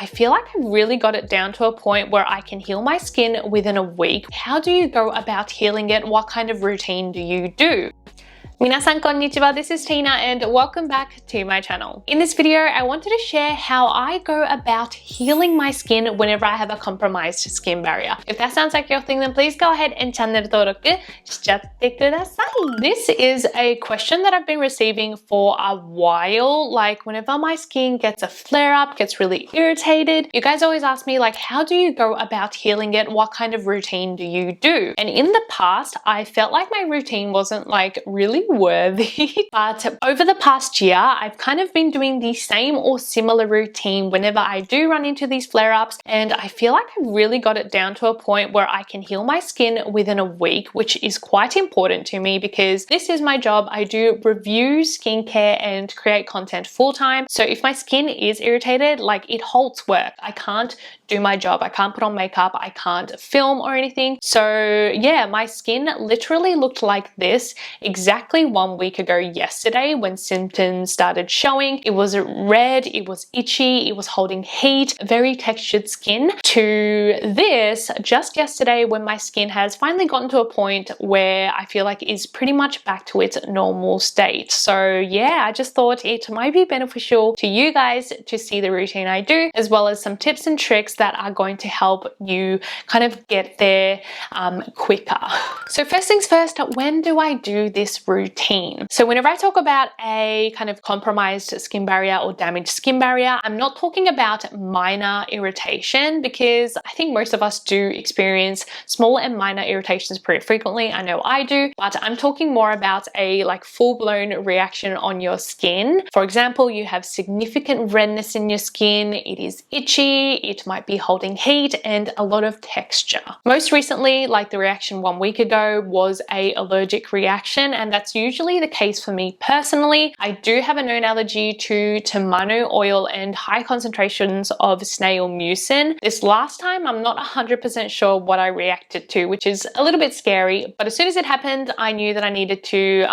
I feel like I really got it down to a point where I can heal my skin within a week. How do you go about healing it? What kind of routine do you do? Minasan konnichiwa, this is Tina and welcome back to my channel. In this video, I wanted to share how I go about healing my skin whenever I have a compromised skin barrier. If that sounds like your thing, then please go ahead and channel登録しちゃってください. This is a question that I've been receiving for a while. Like whenever my skin gets a flare up, gets really irritated, you guys always ask me like, how do you go about healing it? What kind of routine do you do? And in the past, I felt like my routine wasn't like really worthy. But over the past year, I've kind of been doing the same or similar routine whenever I do run into these flare-ups, and I feel like I really got it down to a point where I can heal my skin within a week, which is quite important to me because this is my job. I do review skincare and create content full-time. So if my skin is irritated, like it halts work. I can't do my job. I can't put on makeup. I can't film or anything. So yeah, my skin literally looked like this exactly 1 week ago yesterday when symptoms started showing. It was red, it was itchy, it was holding heat, very textured skin, to this just yesterday when my skin has finally gotten to a point where I feel like is pretty much back to its normal state. So yeah, I just thought it might be beneficial to you guys to see the routine I do, as well as some tips and tricks that are going to help you kind of get there quicker. So first things first, when do I do this routine? So whenever I talk about a kind of compromised skin barrier or damaged skin barrier, I'm not talking about minor irritation, because I think most of us do experience small and minor irritations pretty frequently. I know I do, but I'm talking more about a like full-blown reaction on your skin. For example, you have significant redness in your skin, it is itchy, it might be holding heat, and a lot of texture. Most recently, like the reaction 1 week ago, was an allergic reaction, and that's usually the case for me personally. I do have a known allergy to tamanu oil and high concentrations of snail mucin. This last time, I'm not 100% sure what I reacted to, which is a little bit scary, but as soon as it happened, I knew that I needed to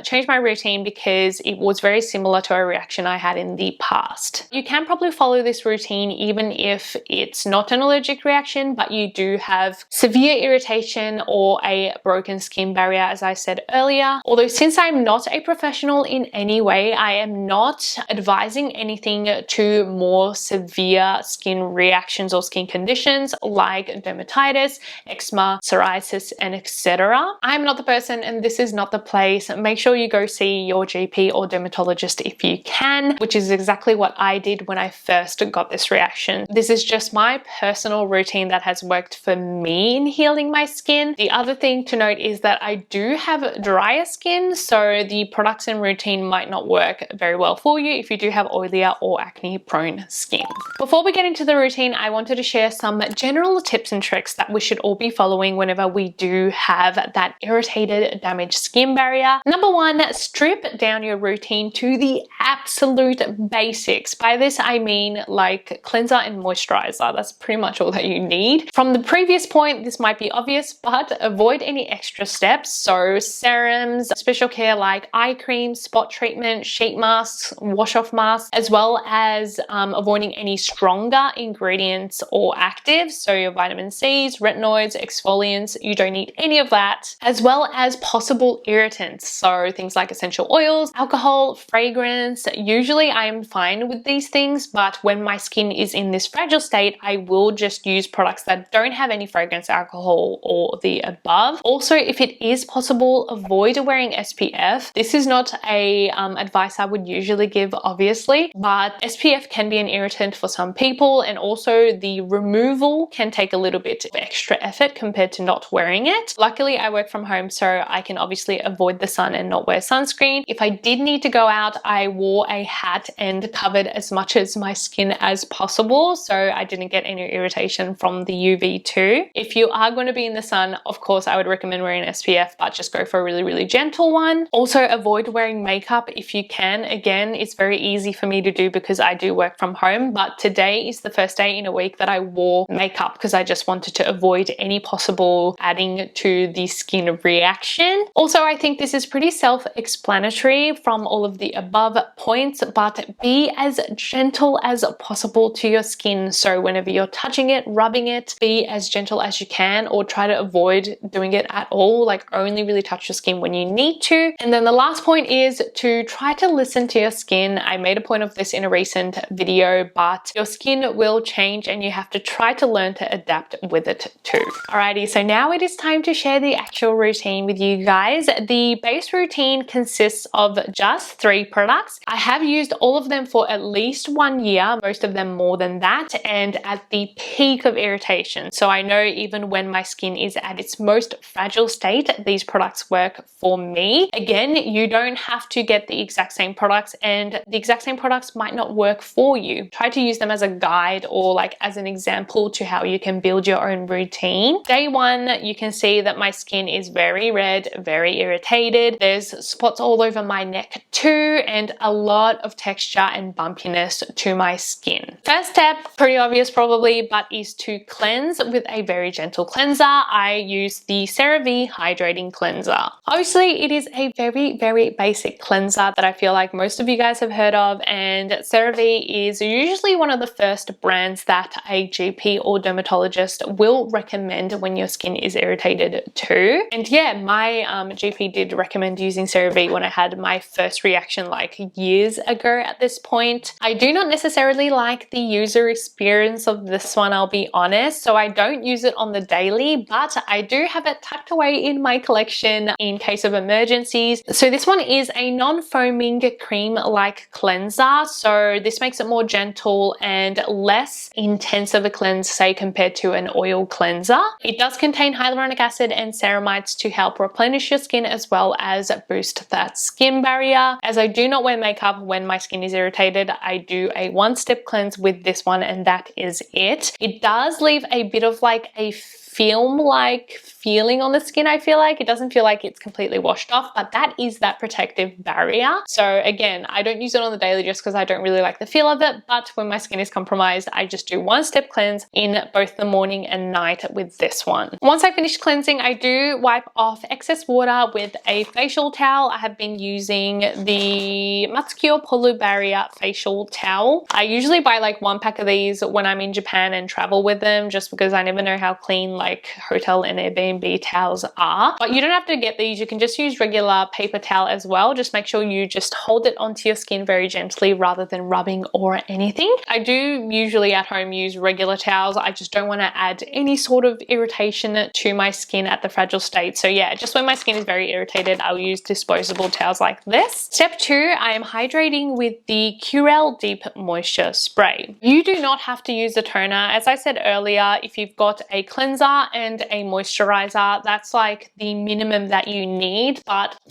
change my routine because it was very similar to a reaction I had in the past. You can probably follow this routine even if it's not an allergic reaction, but you do have severe irritation or a broken skin barrier, as I said earlier. Although since I'm not a professional in any way, I am not advising anything to more severe skin reactions or skin conditions like dermatitis, eczema, psoriasis, and etc. I'm not the person and this is not the place. Make sure you go see your GP or dermatologist if you can, which is exactly what I did when I first got this reaction. This is just my personal routine that has worked for me in healing my skin. The other thing to note is that I do have drier skin, so the products and routine might not work very well for you if you do have oilier or acne prone skin. Before we get into the routine, I wanted to share some general tips and tricks that we should all be following whenever we do have that irritated, damaged skin barrier. Number one, strip down your routine to the absolute basics. By this, I mean like cleanser and moisturizer. That's pretty much all that you need. From the previous point, this might be obvious, but avoid any extra steps. So serums, special care like eye cream, spot treatment, sheet masks, wash off masks, as well as avoiding any stronger ingredients or actives. So your vitamin C's, retinoids, exfoliants, you don't need any of that, as well as possible irritants. So things like essential oils, alcohol, fragrance. Usually I am fine with these things, but when my skin is in this fragile state, I will just use products that don't have any fragrance, alcohol, or the above. Also, if it is possible, avoid wearing SPF. This is not a advice I would usually give, obviously, but SPF can be an irritant for some people, and also the removal can take a little bit of extra effort compared to not wearing it. Luckily, I work from home, so I can obviously avoid the sun and not wear sunscreen. If I did need to go out, I wore a hat and covered as much as my skin as possible, so I didn't get any irritation from the UV too. If you are going to be in the sun, of course, I would recommend wearing SPF, but just go for a really gentle gentle one. Also avoid wearing makeup if you can. Again, it's very easy for me to do because I do work from home, but today is the first day in a week that I wore makeup because I just wanted to avoid any possible adding to the skin reaction. Also, I think this is pretty self-explanatory from all of the above points, but be as gentle as possible to your skin. So whenever you're touching it, rubbing it, be as gentle as you can, or try to avoid doing it at all. Like only really touch your skin when you need to. And then the last point is to try to listen to your skin. I made a point of this in a recent video, but your skin will change and you have to try to learn to adapt with it too. Alrighty, so now it is time to share the actual routine with you guys. The base routine consists of just 3 products. I have used all of them for at least 1 year, most of them more than that, and at the peak of irritation. So I know even when my skin is at its most fragile state, these products work for me. Again, you don't have to get the exact same products, and the exact same products might not work for you. Try to use them as a guide or like as an example to how you can build your own routine. Day 1, you can see that my skin is very red, very irritated. There's spots all over my neck too, and a lot of texture and bumpiness to my skin. First step, pretty obvious probably, but is to cleanse with a very gentle cleanser. I use the CeraVe Hydrating Cleanser. Obviously, it is a very basic cleanser that I feel like most of you guys have heard of, and CeraVe is usually one of the first brands that a GP or dermatologist will recommend when your skin is irritated too. And yeah, my GP did recommend using CeraVe when I had my first reaction like years ago at this point. I do not necessarily like the user experience of this one, I'll be honest, so I don't use it on the daily, but I do have it tucked away in my collection in case of emergencies. So this one is a non-foaming cream-like cleanser, so this makes it more gentle and less intense of a cleanse, say compared to an oil cleanser. It does contain hyaluronic acid and ceramides to help replenish your skin as well as boost that skin barrier. As I do not wear makeup when my skin is irritated, I do a 1-step cleanse with this one and that is it. It does leave a bit of like a film-like feeling on the skin. I feel like it doesn't feel like it's completely washed off, but that is that protective barrier. So again, I don't use it on the daily just because I don't really like the feel of it, but when my skin is compromised, I just do 1-step cleanse in both the morning and night with this one. Once I finish cleansing, I do wipe off excess water with a facial towel. I have been using the Matsukiyo Pollu-Barrier Facial Towel. I usually buy like 1 pack of these when I'm in Japan and travel with them, just because I never know how clean like hotel and Airbnb towels are. But you don't have to get these, you can just use regular paper towel as well. Just make sure you just hold it onto your skin very gently rather than rubbing or anything. I do usually at home use regular towels. I just don't want to add any sort of irritation to my skin at the fragile state. So yeah, just when my skin is very irritated, I'll use disposable towels like this. Step 2, I am hydrating with the Curel Deep Moisture Spray. You do not have to use the toner. As I said earlier, if you've got a cleanser and a moisturizer, that's like the minimum that you need, but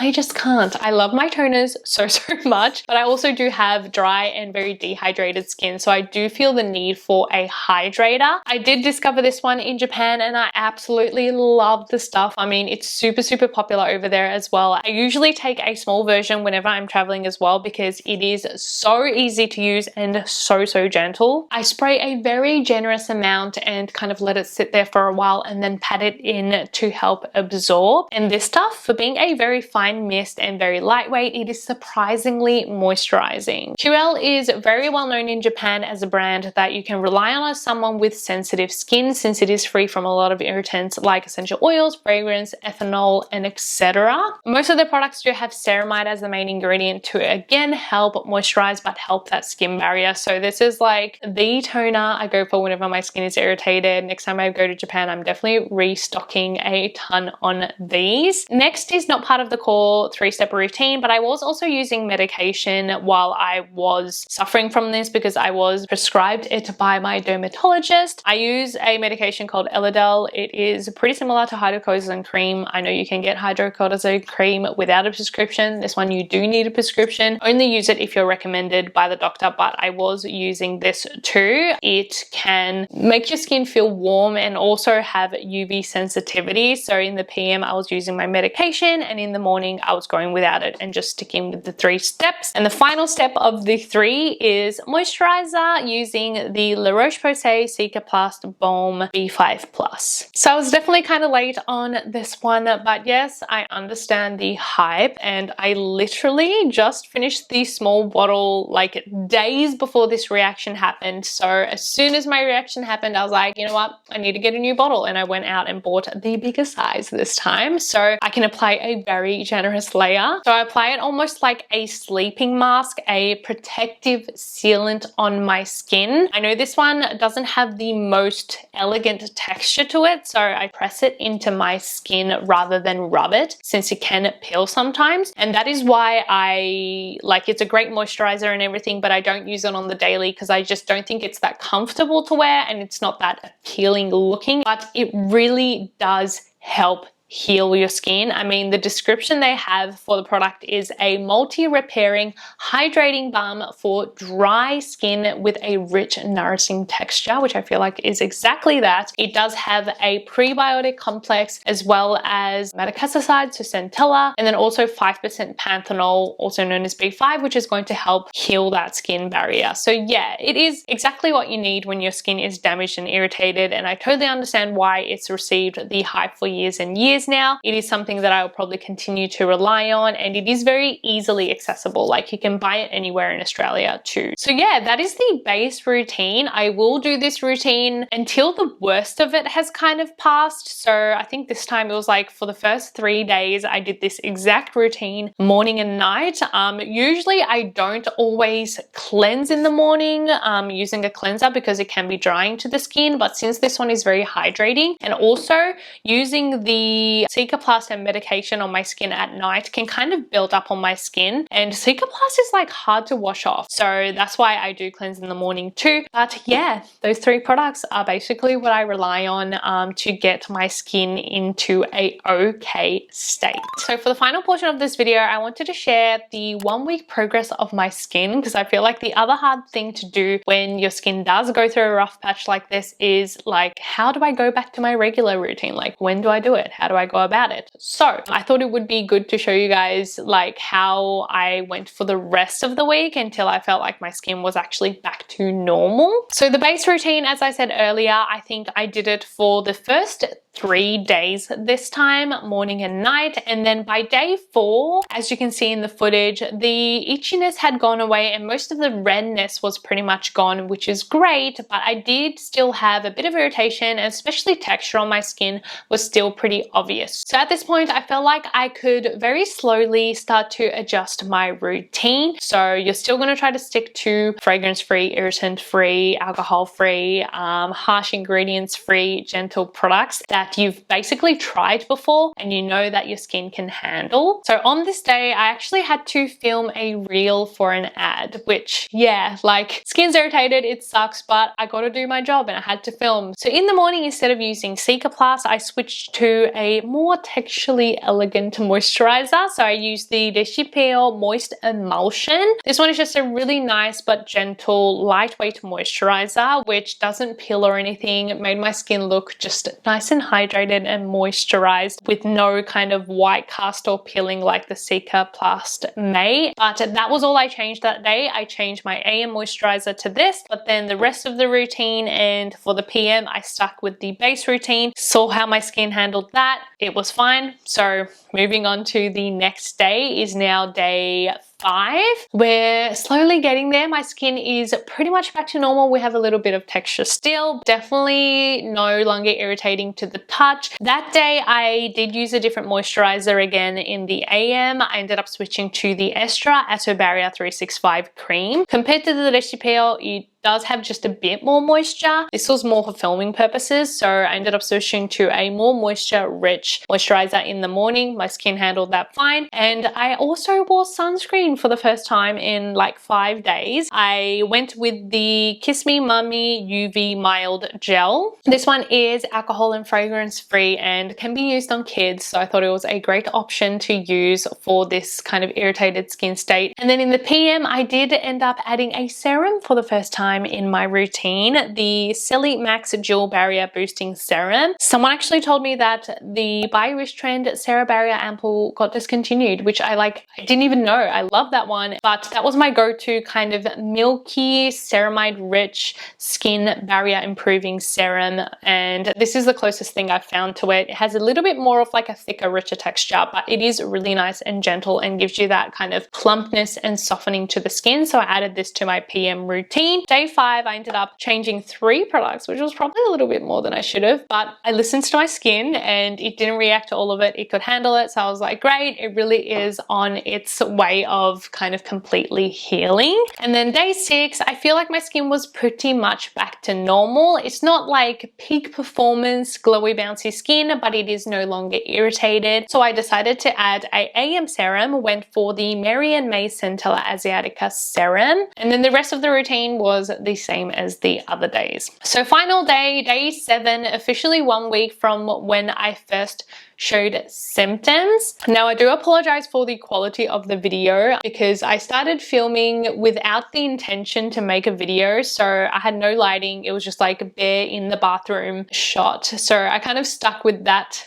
I just can't. I love my toners so much, but I also do have dry and very dehydrated skin, so I do feel the need for a hydrator. I did discover this one in Japan and I absolutely love the stuff. I mean, it's super popular over there as well. I usually take a small version whenever I'm traveling as well because it is so easy to use and so gentle. I spray a very generous amount and kind of let it sit there for a while and then pat it in to help absorb. And this stuff, for being a very fine mist and very lightweight, it is surprisingly moisturizing. Curel is very well known in Japan as a brand that you can rely on as someone with sensitive skin, since it is free from a lot of irritants like essential oils, fragrance, ethanol, and etc. Most of their products do have ceramide as the main ingredient to again help moisturize but help that skin barrier. So this is like the toner I go for whenever my skin is irritated. Next time I go to Japan, I'm definitely restocking a ton on these. Next is not part of the course typical 3-step routine, but I was also using medication while I was suffering from this because I was prescribed it by my dermatologist. I use a medication called Elidel. It is pretty similar to hydrocortisone cream. I know you can get hydrocortisone cream without a prescription. This one you do need a prescription. Only use it if you're recommended by the doctor, but I was using this too. It can make your skin feel warm and also have UV sensitivity. So in the PM I was using my medication, and in the morning I was going without it and just sticking with the 3 steps. And the final step of the 3 is moisturizer, using the La Roche-Posay Cicaplast Balm B5+. So I was definitely kind of late on this one, but yes, I understand the hype, and I literally just finished the small bottle like days before this reaction happened. So as soon as my reaction happened, I was like, you know what, I need to get a new bottle, and I went out and bought the bigger size this time so I can apply a very generous layer. So I apply it almost like a sleeping mask, a protective sealant on my skin. I know this one doesn't have the most elegant texture to it, so I press it into my skin rather than rub it, since it can peel sometimes. And that is why I like, it's a great moisturizer and everything, but I don't use it on the daily because I just don't think it's that comfortable to wear, and it's not that appealing looking, but it really does help heal your skin. I mean, the description they have for the product is a multi-repairing hydrating balm for dry skin with a rich nourishing texture, which I feel like is exactly that. It does have a prebiotic complex as well as madecassoside, so Centella, and then also 5% panthenol, also known as B5, which is going to help heal that skin barrier. So yeah, it is exactly what you need when your skin is damaged and irritated, and I totally understand why it's received the hype for years and years now. It is something that I will probably continue to rely on, and it is very easily accessible. Like, you can buy it anywhere in Australia too. So yeah, that is the base routine. I will do this routine until the worst of it has kind of passed. So I think this time it was like for the first 3 days I did this exact routine morning and night. Usually I don't always cleanse in the morning using a cleanser because it can be drying to the skin, but since this one is very hydrating, and also using the Cicaplast and medication on my skin at night can kind of build up on my skin, and Cicaplast is like hard to wash off, so that's why I do cleanse in the morning too. But yeah, those 3 products are basically what I rely on to get my skin into a okay state. So for the final portion of this video, I wanted to share the 1-week progress of my skin, because I feel like the other hard thing to do when your skin does go through a rough patch like this is like, how do I go back to my regular routine? Like, when do I do it? How do I go about it? So I thought it would be good to show you guys like how I went for the rest of the week until I felt like my skin was actually back to normal. So the base routine, as I said earlier, I think I did it for the first 3 days this time, morning and night, and then by day 4, as you can see in the footage, the itchiness had gone away and most of the redness was pretty much gone, which is great, but I did still have a bit of irritation, and especially texture on my skin was still pretty obvious. So at this point I felt like I could very slowly start to adjust my routine. So you're still going to try to stick to fragrance-free, irritant-free, alcohol-free, harsh ingredients-free, gentle products that you've basically tried before and you know that your skin can handle. So on this day, I actually had to film a reel for an ad, which yeah, like, skin's irritated, it sucks, but I got to do my job and I had to film. So in the morning, instead of using Cicaplast, I switched to a more texturally elegant moisturizer. So I used the Recipeo Moist Emulsion. This one is just a really nice but gentle, lightweight moisturizer, which doesn't peel or anything. It made my skin look just nice and hydrated and moisturized with no kind of white cast or peeling like the Cicaplast may. But that was all I changed that day. I changed my AM moisturizer to this, but then the rest of the routine and for the PM I stuck with the base routine, saw how my skin handled that. It was fine. So moving on to the next day is now day 5. We're slowly getting there. My skin is pretty much back to normal. We have a little bit of texture still, definitely no longer irritating to the touch. That day I did use a different moisturizer again in the AM. I ended up switching to the Aestura Atobarrier 365 cream. Compared to the Recipeo, it does have just a bit more moisture. This was more for filming purposes, so I ended up switching to a more moisture-rich moisturizer in the morning. My skin handled that fine. And I also wore sunscreen for the first time in like 5 days. I went with the Kiss Me Mummy UV Mild Gel. This one is alcohol and fragrance free and can be used on kids, so I thought it was a great option to use for this kind of irritated skin state. And then in the PM, I did end up adding a serum for the first time in my routine, the Celimax Dual Barrier Boosting Serum. Someone actually told me that the By Wish Trend CeraVe Ampoule got discontinued, which I didn't even know. I love that one, but that was my go-to kind of milky, ceramide rich skin barrier improving serum, and this is the closest thing I've found to it. It has a little bit more of like a thicker, richer texture, but it is really nice and gentle and gives you that kind of plumpness and softening to the skin. So I added this to my PM routine. Day 5, I ended up changing 3 products, which was probably a little bit more than I should have, but I listened to my skin and it didn't react to all of it. It could handle it. So I was like, great, it really is on its way of kind of completely healing. And then day 6, I feel like my skin was pretty much back to normal. It's not like peak performance, glowy, bouncy skin, but it is no longer irritated. So I decided to add a AM serum, went for the Mary and May Centella Asiatica serum. And then the rest of the routine was the same as the other days. So final day, day 7, officially 1 week from when I first showed symptoms. Now I do apologize for the quality of the video because I started filming without the intention to make a video, so I had no lighting. It was just like a bare in the bathroom shot, so I kind of stuck with that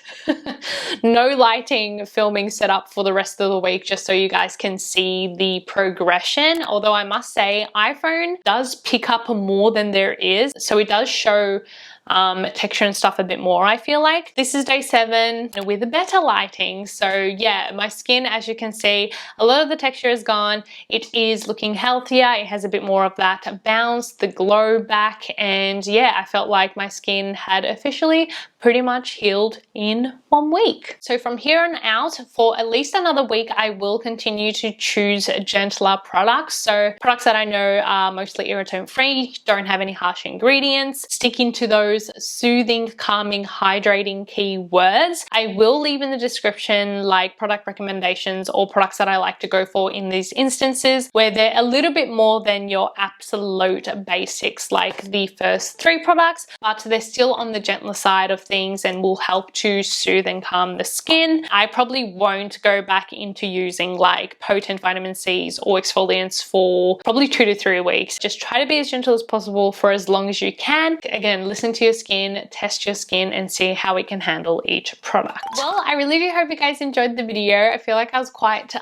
no lighting filming setup for the rest of the week just so you guys can see the progression. Although I must say iPhone does pick up more than there is, so it does show texture and stuff a bit more. I feel like this is day 7 with better lighting. So yeah, my skin, as you can see, a lot of the texture is gone. It is looking healthier. It has a bit more of that bounce, the glow back, and yeah, I felt like my skin had officially pretty much healed in 1 week. So from here on out, for at least another week, I will continue to choose gentler products. So products that I know are mostly irritant free, don't have any harsh ingredients, sticking to those soothing, calming, hydrating keywords. I will leave in the description like product recommendations or products that I like to go for in these instances where they're a little bit more than your absolute basics like the first 3 products, but they're still on the gentler side of things and will help to soothe and calm the skin. I probably won't go back into using like potent vitamin C's or exfoliants for probably 2 to 3 weeks. Just try to be as gentle as possible for as long as you can. Again, listen to your skin, test your skin, and see how it can handle each product. Well, I really do hope you guys enjoyed the video. I feel like I was quite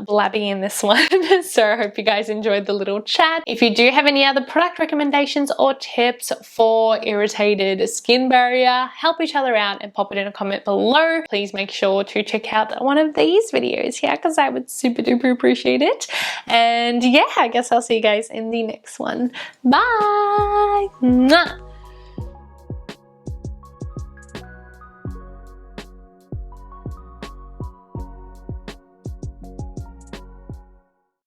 blabby in this one, so I hope you guys enjoyed the little chat. If you do have any other product recommendations or tips for irritated skin barrier, help each other out and pop it in a comment below. Please make sure to check out one of these videos here because I would super duper appreciate it. And yeah, I guess I'll see you guys in the next one. Bye! Mwah!